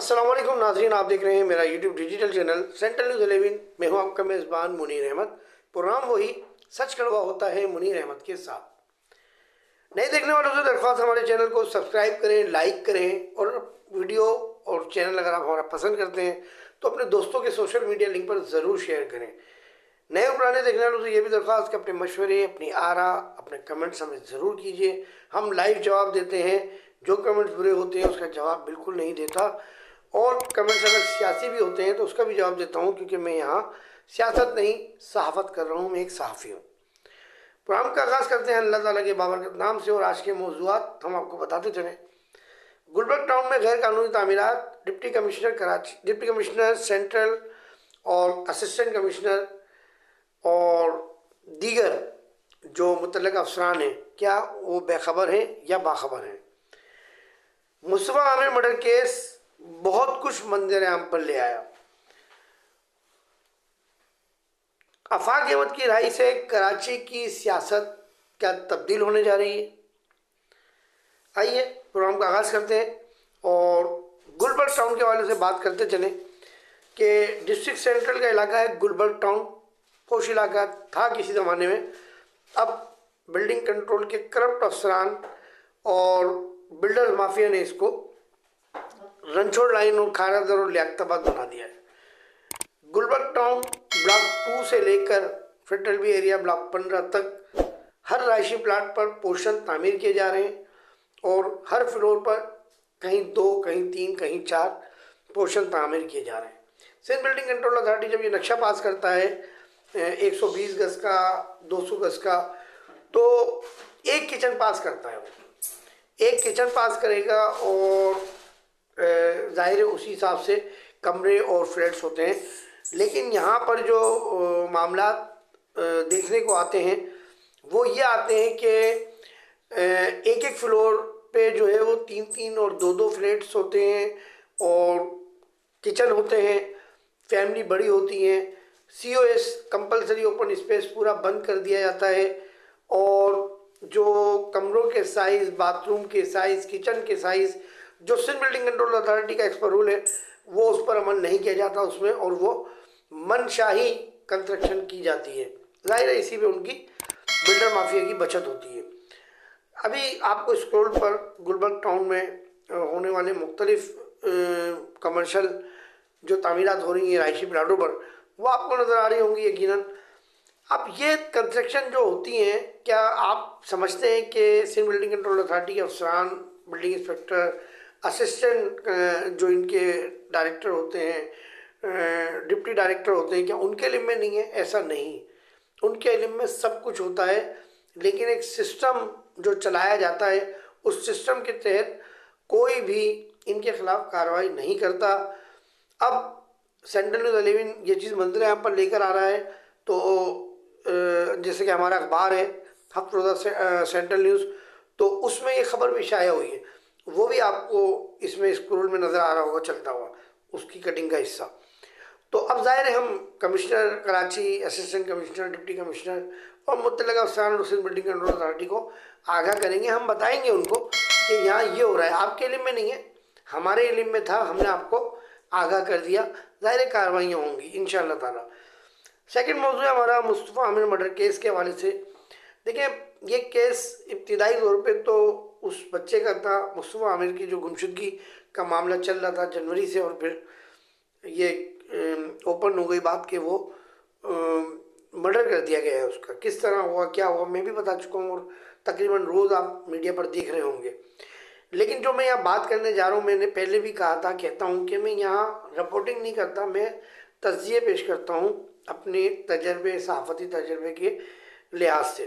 अस्सलाम वालेकुम नाज़रीन, आप देख रहे हैं मेरा YouTube digital channel central news 11। मैं हूं आपका मेज़बान मुनीर अहमद। प्रोग्राम वही सच कड़वा होता है मुनीर अहमद के साथ। नए देखने वालों से दरख्वास्त, हमारे चैनल को सब्सक्राइब करें, लाइक करें और वीडियो और चैनल अगर आप हमारा पसंद करते हैं तो अपने दोस्तों के सोशल मीडिया लिंक पर ज़रूर शेयर करें। नए और पुराने देखने वालों से ये भी दरख्वास्त कि अपने मशवरे, अपनी आरा, अपने कमेंट्स हमें ज़रूर कीजिए। हम लाइव जवाब देते हैं। जो कमेंट्स बुरे होते हैं उसका जवाब बिल्कुल नहीं देता, और कमेंट्स अगर सियासी भी होते हैं तो उसका भी जवाब देता हूँ, क्योंकि मैं यहाँ सियासत नहीं सहाफ़त कर रहा हूँ, मैं एक सहाफ़ी हूँ। प्रोग्राम का आगाज़ करते हैं अल्लाह ताला के बाबरकत नाम से, और आज के मौज़ूआत हम आपको बताते चलें। गुलबर्ग टाउन में गैर कानूनी तामीरात, deputy commissioner Karachi, deputy commissioner central और असिस्टेंट कमिश्नर और दीगर जो मुतल्लिक़ अफसरान हैं, क्या वो बेखबर हैं या बाखबर हैं? मुस्तफ़ा आमिर मर्डर केस बहुत कुछ मंजर आम पर ले आया। आफाक अहमद की राय से कराची की सियासत क्या तब्दील होने जा रही है? आइए प्रोग्राम का आगाज़ करते हैं और गुलबर्ग टाउन के हवाले से बात करते चलें कि डिस्ट्रिक्ट सेंट्रल का इलाका है गुलबर्ग टाउन। पोश इलाका था किसी ज़माने में, अब बिल्डिंग कंट्रोल के करप्ट अफसरान और बिल्डर माफिया ने इसको रनछोड़ लाइन और खारादर और लियाकताबाद बना दिया है। गुलबर्ग टाउन ब्लॉक 2 से लेकर फेडरल एरिया ब्लॉक 15 तक हर रायशी प्लाट पर पोर्शन तामीर किए जा रहे हैं, और हर फ्लोर पर कहीं 2, कहीं 3, कहीं 4 पोर्शन तामीर किए जा रहे हैं। सिंध बिल्डिंग कंट्रोल अथॉरिटी जब ये नक्शा पास करता है 120 गज का, 200 गज का, तो एक किचन पास करता है। वो एक किचन पास करेगा और ज़ाहिर है उसी हिसाब से कमरे और फ्लैट्स होते हैं। लेकिन यहाँ पर जो मामला देखने को आते हैं वो ये आते हैं कि एक एक फ्लोर पे जो है वो 3-3 और 2-2 फ्लैट्स होते हैं, और किचन होते हैं, फैमिली बड़ी होती हैं। COS कंपलसरी ओपन स्पेस पूरा बंद कर दिया जाता है, और जो कमरों के साइज़, बाथरूम के साइज़, किचन के साइज़, जो सिंध बिल्डिंग कंट्रोल अथॉरिटी का एक्सपर रूल है वो उस पर अमल नहीं किया जाता उसमें, और वो मनशाही कंस्ट्रक्शन की जाती है। जाहिर है इसी में उनकी बिल्डर माफिया की बचत होती है। अभी आपको स्क्रॉल पर गुलबर्ग टाउन में होने वाले मुख्तलिफ कमर्शल जो तामीरात हो रही हैं रायशी प्लाटों पर, वो आपको नज़र आ रही होंगी यकीनन। अब ये कंस्ट्रक्शन जो होती हैं, क्या आप समझते हैं कि सिंध बिल्डिंग कंट्रोल अथॉरिटी के अफसरान, बिल्डिंग इंस्पेक्टर, असिस्टेंट जो इनके डायरेक्टर होते हैं, डिप्टी डायरेक्टर होते हैं, क्या उनके इल्म में नहीं है? ऐसा नहीं, उनके इल्म में सब कुछ होता है। लेकिन एक सिस्टम जो चलाया जाता है, उस सिस्टम के तहत कोई भी इनके खिलाफ कार्रवाई नहीं करता। अब सेंट्रल न्यूज़ 11 ये चीज़ मंजर यहाँ पर लेकर आ रहा है, तो जैसे कि हमारा अखबार है हफ्ते रोज़ा सेंट्रल न्यूज़, तो उसमें ये खबर भी शाया हुई है, वो भी आपको इसमें स्क्रोल में नज़र आ रहा होगा चलता हुआ, उसकी कटिंग का हिस्सा। तो अब ज़ाहिर है हम commissioner Karachi, assistant commissioner, deputy commissioner और मुतल्लिक़ अफसरान और सिंध बिल्डिंग कंट्रोल अथॉरिटी को आगाह करेंगे। हम बताएंगे उनको कि यहाँ ये हो रहा है, आपके इल्म में नहीं है, हमारे इल्म में था, हमने आपको आगाह कर दिया। ज़ाहिर कार्रवाइयाँ होंगी इंशाअल्लाह ताला। सेकंड मौजू है हमारा मुस्तफ़ा आमिर मर्डर केस के हवाले से। देखिए, ये केस इब्तिदाई तौर पे तो उस बच्चे का था, मुस्तफ़ा आमिर की जो गुमशुदगी का मामला चल रहा था जनवरी से, और फिर ये ओपन हो गई बात कि वो मर्डर कर दिया गया है। उसका किस तरह हुआ, क्या हुआ, मैं भी बता चुका हूँ, और तकरीबन रोज़ आप मीडिया पर देख रहे होंगे। लेकिन जो मैं यहाँ बात करने जा रहा हूँ, मैंने पहले भी कहा था, कहता हूँ कि मैं यहाँ रिपोर्टिंग नहीं करता, मैं तज्ज़िये पेश करता हूँ अपने तजर्बे, सहाफ़ती तजर्बे के लिहाज से।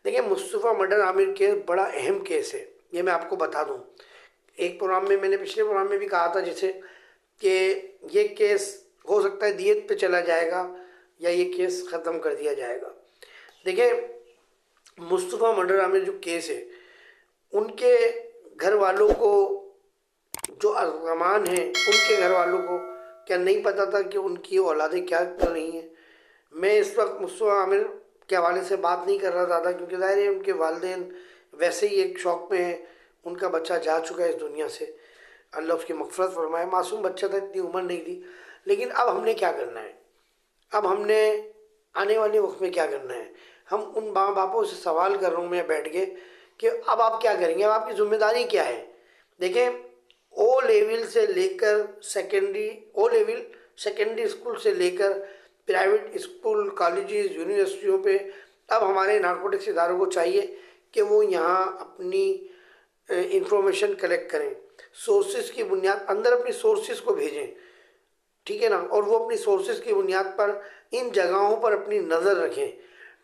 देखिए, मुस्तफ़ा मर्डर आमिर केस बड़ा अहम केस है, ये मैं आपको बता दूँ। एक प्रोग्राम में मैंने, पिछले प्रोग्राम में भी कहा था जैसे कि ये केस हो सकता है दियत पे चला जाएगा या ये केस ख़त्म कर दिया जाएगा। देखिए, मुस्तफ़ा मर्डर आमिर जो केस है, उनके घर वालों को, जो अरमान हैं उनके घर वालों को क्या नहीं पता था कि उनकी औलादें क्या कर रही हैं? मैं इस वक्त मुस्तफ़ा आमिर के हवाले से बात नहीं कर रहा ज़्यादा, क्योंकि ज़ाहिर है उनके वालिदैन वैसे ही एक शौक़ में हैं, उनका बच्चा जा चुका है इस दुनिया से। अल्लाह उसकी मग़फ़िरत फरमाए। मासूम बच्चा था, इतनी उम्र नहीं थी। लेकिन अब हमने क्या करना है, अब हमने आने वाले वक्त में क्या करना है। हम उन माँ बापों से सवाल कर रहा हूँ मैं बैठ के कि अब आप क्या करेंगे, अब आपकी जिम्मेदारी क्या है। देखें, ओ लेवल से लेकर secondary, O level secondary school से लेकर प्राइवेट स्कूल, कॉलेजेस, यूनिवर्सिटियों पे अब हमारे नारकोटिक्स इदारों को चाहिए कि वो यहाँ अपनी इंफॉर्मेशन कलेक्ट करें, सोर्सेज की बुनियाद अंदर अपनी सोर्सेज को भेजें, ठीक है ना। और वो अपनी सोर्सेज की बुनियाद पर इन जगहों पर अपनी नज़र रखें।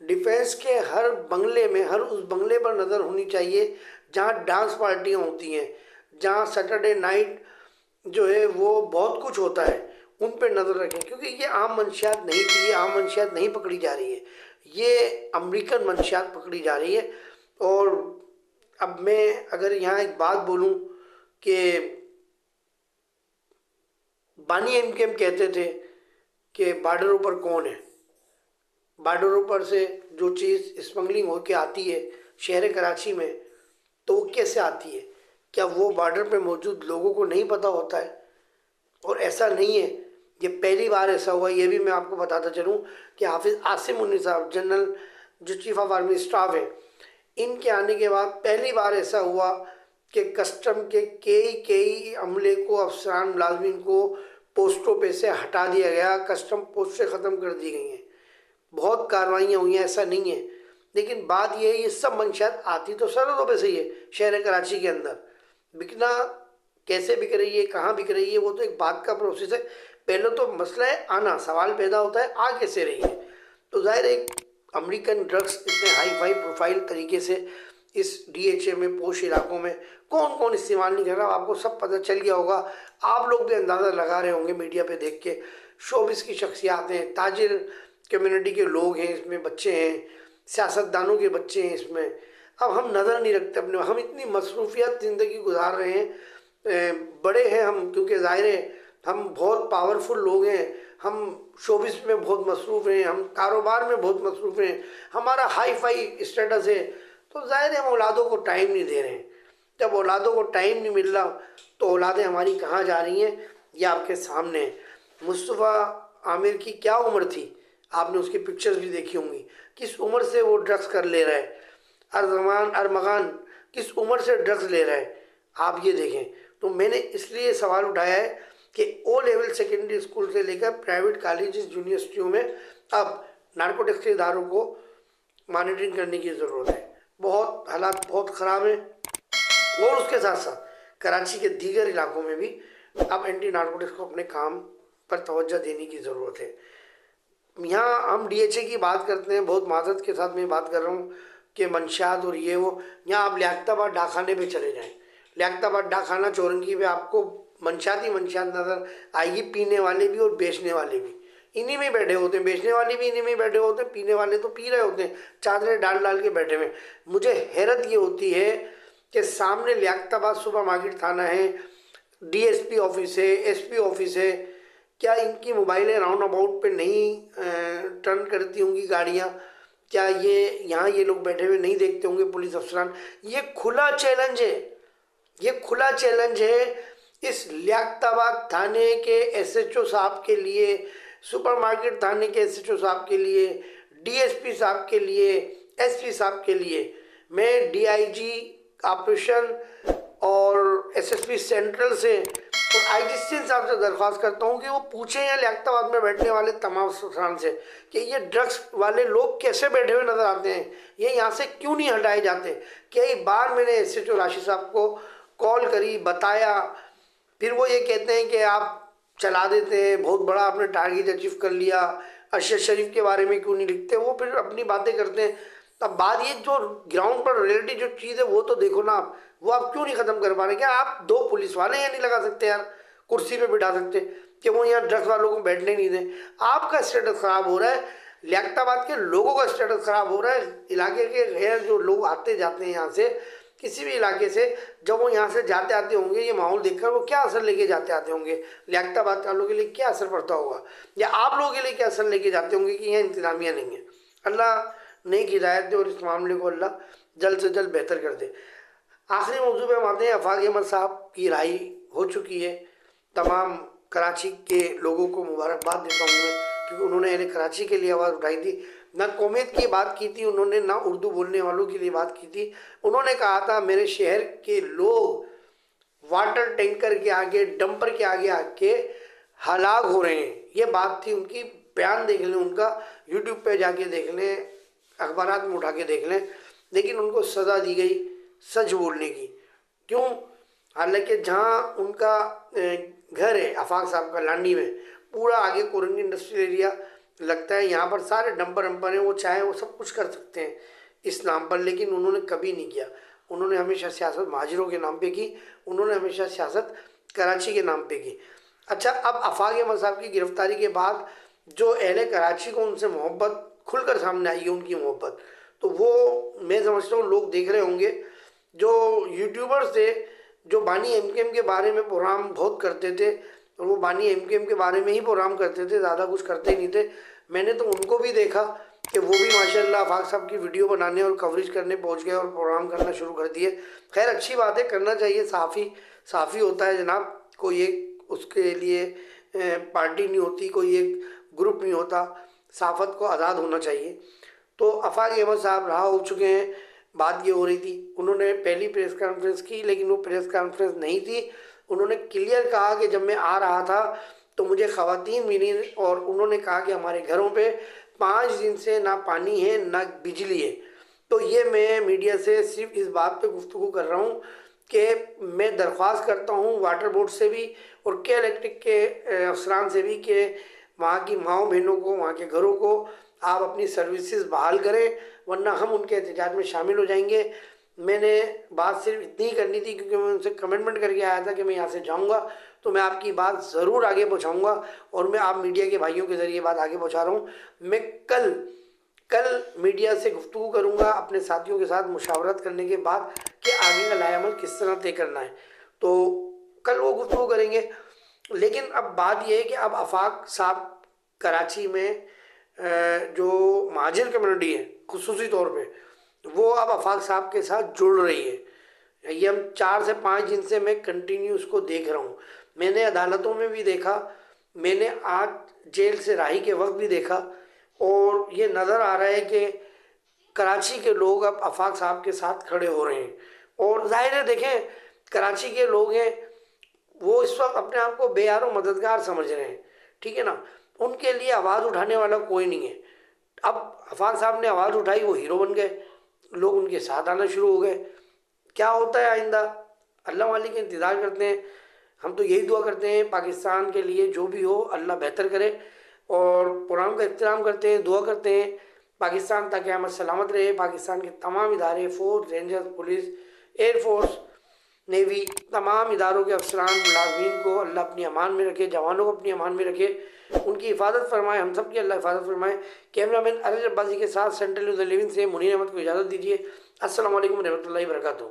डिफेंस के हर बंगले में, हर उस बंगले पर नज़र होनी चाहिए जहाँ डांस पार्टियाँ होती हैं, जहाँ सैटरडे नाइट जो है वो बहुत कुछ होता है, उन पर नज़र रखें। क्योंकि ये आम मंशियात नहीं थी, ये आम मंशियात नहीं पकड़ी जा रही है, ये अमेरिकन मंशियात पकड़ी जा रही है। और अब मैं अगर यहाँ एक बात बोलूँ कि बानी एम के एम कहते थे कि बॉर्डरों पर कौन है, बॉर्डरों पर से जो चीज़ स्मगलिंग होके आती है शहर कराची में, तो वो कैसे आती है, क्या वो बॉर्डर पे मौजूद लोगों को नहीं पता होता है। और ऐसा नहीं है, ये पहली बार ऐसा हुआ। ये भी मैं आपको बताता चलूँ कि हाफिज़ आसिम मुन्नी साहब, जनरल जो चीफ ऑफ आर्मी स्टाफ है, इनके आने के बाद पहली बार ऐसा हुआ कि कस्टम के कई अमले को, अफसरान, मुलाजमीन को पोस्टों पे से हटा दिया गया, कस्टम पोस्ट से ख़त्म कर दी गई हैं। बहुत कार्रवाइयाँ हुई हैं, ऐसा नहीं है। लेकिन बात यह है, ये सब मंशियात आती तो सरहदों पे से ही है, शहर कराची के अंदर। बिकना कैसे बिक रही है, कहाँ बिक रही है, वो तो एक बात का प्रोसेस है। पहले तो मसला है आना, सवाल पैदा होता है आ कैसे रही है। तो जाहिर एक अमेरिकन ड्रग्स इतने हाई फाई प्रोफाइल तरीके से इस डीएचए में, पोश इलाकों में कौन कौन इस्तेमाल नहीं कर रहा, आपको सब पता चल गया होगा। आप लोग भी अंदाज़ा लगा रहे होंगे मीडिया पे देख के। शोबिस की शख्सियात हैं, ताजिर कम्युनिटी के लोग हैं इसमें, बच्चे हैं, सियासतदानों के बच्चे हैं इसमें। अब हम नज़र नहीं रखते अपने, हम इतनी मसरूफियत ज़िंदगी गुजार रहे हैं, बड़े हैं हम, क्योंकि ज़ाहिर है हम बहुत पावरफुल लोग हैं, हम शोबिस में बहुत मसरूफ़ हैं, हम कारोबार में बहुत मसरूफ़ हैं, हमारा हाई फाई स्टेटस है। तो ज़ाहिर है हम औलादों को टाइम नहीं दे रहे हैं। जब औलादों को टाइम नहीं मिल रहा तो औलादें हमारी कहाँ जा रही हैं, ये आपके सामने है। मुस्तफ़ा आमिर की क्या उम्र थी, आपने उसकी पिक्चर्स भी देखी होंगी, किस उम्र से वो ड्रग्स कर ले रहा है। अरजमान अरमगान किस उम्र से ड्रग्स ले रहा है, आप ये देखें। तो मैंने इसलिए सवाल उठाया है कि ओ लेवल सेकेंडरी स्कूल से लेकर प्राइवेट कॉलेजेस, यूनिवर्सिटियों में अब नारकोटिक्स के इदारों को मॉनिटरिंग करने की ज़रूरत है। बहुत हालात बहुत ख़राब हैं। और उसके साथ साथ कराची के दीगर इलाकों में भी अब एंटी नारकोटिक्स को अपने काम पर तवज्जो देने की ज़रूरत है। यहाँ हम डीएचए की बात करते हैं, बहुत माजरत के साथ मैं बात कर रहा हूँ कि मंशियात और ये वो। यहाँ आप लियाकताबाद डाकखाने पे चले जाएं, लियाकताबाद डाकखाना चौरंगी पे आपको मंशियात ही मंशियात नज़र आएगी, पीने वाले भी और बेचने वाले भी इन्हीं में बैठे होते हैं, बेचने वाले भी इन्हीं में बैठे होते हैं, पीने वाले तो पी रहे होते हैं, चादरें डाल डाल के बैठे हुए। मुझे हैरत ये होती है कि सामने लियाकताबाद सुपर मार्केट थाना है, डीएसपी ऑफिस है, एसपी ऑफिस है, क्या इनकी मोबाइलें राउंड अबाउट पे नहीं टर्न करती होंगी गाड़ियाँ? क्या ये यहाँ ये लोग बैठे हुए नहीं देखते होंगे पुलिस अफसरान? ये खुला चैलेंज है, ये खुला चैलेंज है इस लियाकताबाद थाने के एसएचओ साहब के लिए, सुपरमार्केट थाने के एसएचओ साहब के लिए, डीएसपी साहब के लिए, एसपी साहब के लिए। मैं डीआईजी ऑपरेशन और एसएसपी सेंट्रल से और आईजी साहब से दरख्वास्त करता हूँ कि वो पूछें या लियाकताबाद में बैठने वाले तमाम अफसरान से कि ये ड्रग्स वाले लोग कैसे बैठे हुए नज़र आते हैं, ये यहाँ से क्यों नहीं हटाए जाते। कई बार मैंने एसएचओ राशि साहब को कॉल करी, बताया, फिर वो ये कहते हैं कि आप चला देते हैं, बहुत बड़ा आपने टारगेट अचीव कर लिया, अरशद शरीफ के बारे में क्यों नहीं लिखते। वो फिर अपनी बातें करते हैं। अब बात ये जो ग्राउंड पर रियलिटी जो चीज़ है वो तो देखो ना आप, वो आप क्यों नहीं ख़त्म कर पा रहे? क्या आप दो पुलिस वाले यहाँ नहीं लगा सकते यार, कुर्सी पे बिठा सकते कि वो यहाँ ड्रग्स वालों को बैठने नहीं दें? आपका स्टेटस ख़राब हो रहा है, लियाकताबाद के लोगों का स्टेटस ख़राब हो रहा है। इलाके के गैर जो लोग आते जाते हैं यहाँ से, किसी भी इलाके से, जब वो यहाँ से जाते आते होंगे ये माहौल देखकर वो क्या असर लेके जाते आते होंगे, लियाकताबाद वालों के लिए क्या असर पड़ता होगा, या आप लोगों के लिए क्या असर लेके जाते होंगे कि यहाँ इंतजामिया नहीं है। अल्लाह नेक हिदायत दे और इस मामले को अल्लाह जल्द से जल्द बेहतर कर दे। आखिरी मौजू पे हम आते हैं। आफाक अहमद साहब की रिहाई हो चुकी है। तमाम कराची के लोगों को मुबारकबाद देता हूँ मैं, क्योंकि उन्होंने कराची के लिए आवाज़ उठाई थी। ना कौमियत की बात की थी उन्होंने, ना उर्दू बोलने वालों के लिए बात की थी। उन्होंने कहा था मेरे शहर के लोग वाटर टैंकर के आगे, डंपर के आगे आके हलाक हो रहे हैं। ये बात थी उनकी। बयान देख लें उनका, यूट्यूब पे जाके देख लें, अखबारात में उठा के देख लें। लेकिन उनको सज़ा दी गई सच बोलने की। क्यों? हालांकि जहाँ उनका घर है आफाक साहब का, लांडी में, पूरा आगे कोरंगी इंडस्ट्रियल एरिया लगता है। यहाँ पर सारे डंपर वंपर हैं, वो चाहे वो सब कुछ कर सकते हैं इस नाम पर, लेकिन उन्होंने कभी नहीं किया। उन्होंने हमेशा सियासत महाजिरों के नाम पे की, उन्होंने हमेशा सियासत कराची के नाम पे की। अच्छा, अब आफाक अहमद साहब की गिरफ्तारी के बाद जो अहले कराची को उनसे मोहब्बत खुलकर सामने आई है, उनकी मोहब्बत, तो वो मैं समझता हूँ लोग देख रहे होंगे। जो यूट्यूबर्स थे जो बानी एमकेएम के बारे में प्रोग्राम बहुत करते थे, और वो बानी एमकेएम के बारे में ही प्रोग्राम करते थे, ज़्यादा कुछ करते ही नहीं थे। मैंने तो उनको भी देखा कि वो भी माशाल्लाह आफाक साहब की वीडियो बनाने और कवरेज करने पहुंच गए और प्रोग्राम करना शुरू कर दिए। खैर अच्छी बात है, करना चाहिए। साफ़ी होता है जनाब, कोई एक उसके लिए पार्टी नहीं होती, कोई एक ग्रुप नहीं होता, साफत को आज़ाद होना चाहिए। तो आफाक अहमद साहब रहा हो चुके हैं। बात ये हो रही थी, उन्होंने पहली प्रेस कॉन्फ्रेंस की, लेकिन वो प्रेस कॉन्फ्रेंस नहीं थी। उन्होंने क्लियर कहा कि जब मैं आ रहा था तो मुझे ख़वातीन मिली और उन्होंने कहा कि हमारे घरों पे 5 दिन से ना पानी है ना बिजली है। तो ये मैं मीडिया से सिर्फ इस बात पे गुफ्तगू कर रहा हूँ कि मैं दरख्वास्त करता हूँ वाटर बोर्ड से भी और के इलेक्ट्रिक के अफसरान से भी कि वहाँ की माओ बहनों को, वहाँ के घरों को आप अपनी सर्विसेज बहाल करें, वरना हम उनके एहतजाज में शामिल हो जाएंगे। मैंने बात सिर्फ इतनी ही करनी थी, क्योंकि मैं उनसे कमिटमेंट करके आया था कि मैं यहाँ से जाऊँगा तो मैं आपकी बात ज़रूर आगे पहुँचाऊँगा, और मैं आप मीडिया के भाइयों के ज़रिए बात आगे पहुँचा रहा हूँ। मैं कल मीडिया से गुफ्तगू करूँगा अपने साथियों के साथ मुशावरत करने के बाद कि आगे का लाएअमल किस तरह तय करना है, तो कल वो गुफ्तगू करेंगे। लेकिन अब बात यह है कि अब आफाक साहब कराची में जो महाजिर कम्युनिटी है खुसूसी तौर पे, वो अब आफाक साहब के साथ जुड़ रही है। ये हम 4 से 5 दिन से मैं कंटिन्यू उसको देख रहा हूँ। मैंने अदालतों में भी देखा, मैंने आज जेल से राही के वक्त भी देखा, और ये नज़र आ रहा है कि कराची के लोग अब आफाक साहब के साथ खड़े हो रहे हैं। और जाहिर है, देखें, कराची के लोग हैं, वो इस वक्त अपने आप को बेयारो मददगार समझ रहे हैं, ठीक है ना। उनके लिए आवाज़ उठाने वाला कोई नहीं है। अब आफाक साहब ने आवाज़ उठाई, वो हीरो बन गए, लोग उनके साथ आना शुरू हो गए। क्या होता है आइंदा, अल्लाह वाली के इंतज़ार करते हैं। हम तो यही दुआ करते हैं पाकिस्तान के लिए, जो भी हो अल्लाह बेहतर करे, और कुरान का एहतराम करते हैं, दुआ करते हैं पाकिस्तान ताकि क़यामत सलामत रहे। पाकिस्तान के तमाम इदारे, फौज, रेंजर्स, पुलिस, एयरफोर्स, नेवी, तमाम इदारों के अफसरान, मुलाजमीन को अल्लाह अपनी अमान में रखे, जवानों को अपनी अमान में रखे, उनकी हिफाजत फरमाए, हम सब की अल्लाह हिफाजत फरमाए। कैमरामैन अरज अब्बासी के साथ सेंट्रल न्यूज़ 11 से मुनीर अहमद को इजाज़त दीजिए। अस्सलाम वालेकुम रहमतुल्लाहि व बरकातहू।